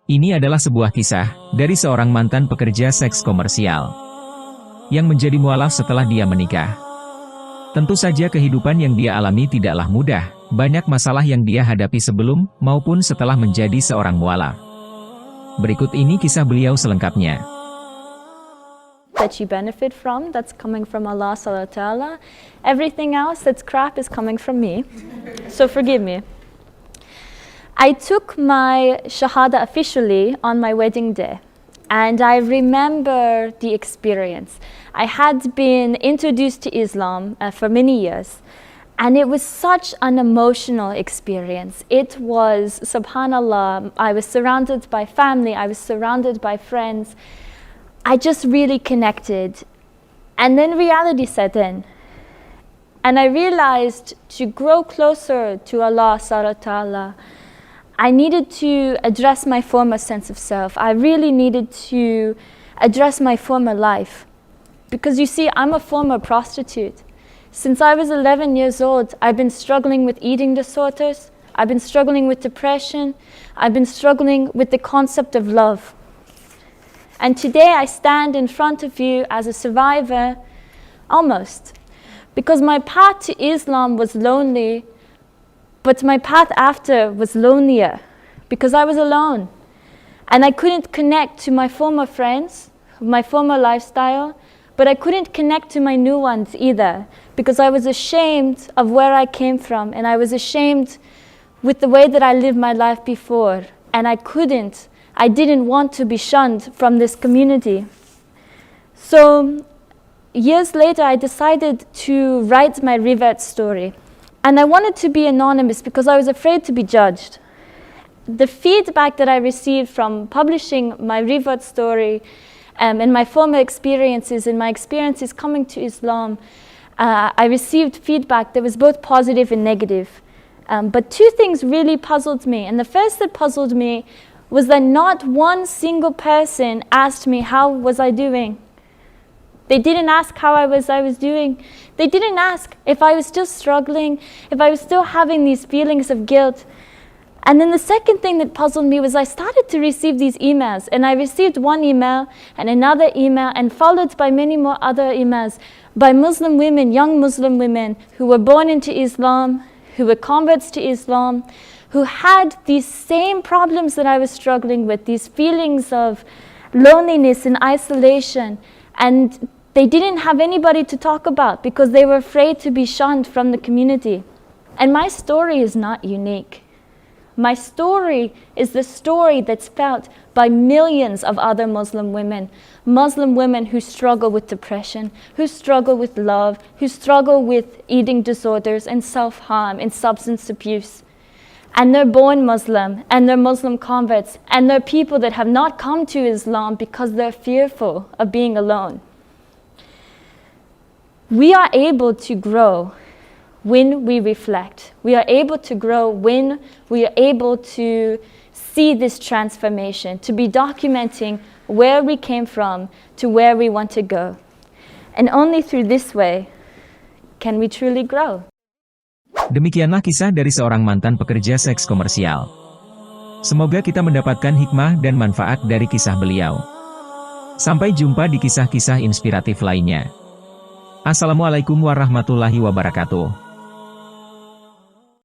Ini adalah sebuah kisah dari seorang mantan pekerja seks komersial yang menjadi mualaf setelah dia menikah. Tentu saja kehidupan yang dia alami tidaklah mudah, banyak masalah yang dia hadapi sebelum maupun setelah menjadi seorang mualaf. Berikut ini kisah beliau selengkapnya. That you benefit from, that's coming from Allah Subhanahu wa Ta'ala. Everything else that's crap is coming from me. So forgive me. I took my Shahada officially on my wedding day, and I remember the experience. I had been introduced to Islam for many years, and it was such an emotional experience. It was, subhanallah, I was surrounded by family, I was surrounded by friends. I just really connected. And then reality set in. And I realized to grow closer to Allah Subhanahu wa Ta'ala, I needed to address my former sense of self. I really needed to address my former life. Because you see, I'm a former prostitute. Since I was 11 years old, I've been struggling with eating disorders. I've been struggling with depression. I've been struggling with the concept of love. And today I stand in front of you as a survivor, almost. Because my path to Islam was lonely, but my path after was lonelier, because I was alone. And I couldn't connect to my former friends, my former lifestyle, but I couldn't connect to my new ones either, because I was ashamed of where I came from, and I was ashamed with the way that I lived my life before. And I didn't want to be shunned from this community. So years later, I decided to write my revert story. And I wanted to be anonymous because I was afraid to be judged. The feedback that I received from publishing my revert story and my former experiences and my experiences coming to Islam, I received feedback that was both positive and negative. But two things really puzzled me. And the first that puzzled me was that not one single person asked me how was I doing. They didn't ask how I was doing. They didn't ask if I was still struggling, if I was still having these feelings of guilt. And then the second thing that puzzled me was I started to receive these emails. And I received one email and another email, and followed by many more other emails by Muslim women, young Muslim women who were born into Islam, who were converts to Islam, who had these same problems that I was struggling with, these feelings of loneliness and isolation. And they didn't have anybody to talk about because they were afraid to be shunned from the community. And my story is not unique. My story is the story that's felt by millions of other Muslim women who struggle with depression, who struggle with love, who struggle with eating disorders and self-harm and substance abuse. And they're born Muslim, and they're Muslim converts, and they're people that have not come to Islam because they're fearful of being alone. We are able to grow when we reflect. We are able to grow when we are able to see this transformation, to be documenting where we came from to where we want to go. And only through this way can we truly grow. Demikianlah kisah dari seorang mantan pekerja seks komersial. Semoga kita mendapatkan hikmah dan manfaat dari kisah beliau. Sampai jumpa di kisah-kisah inspiratif lainnya. Assalamualaikum warahmatullahi wabarakatuh.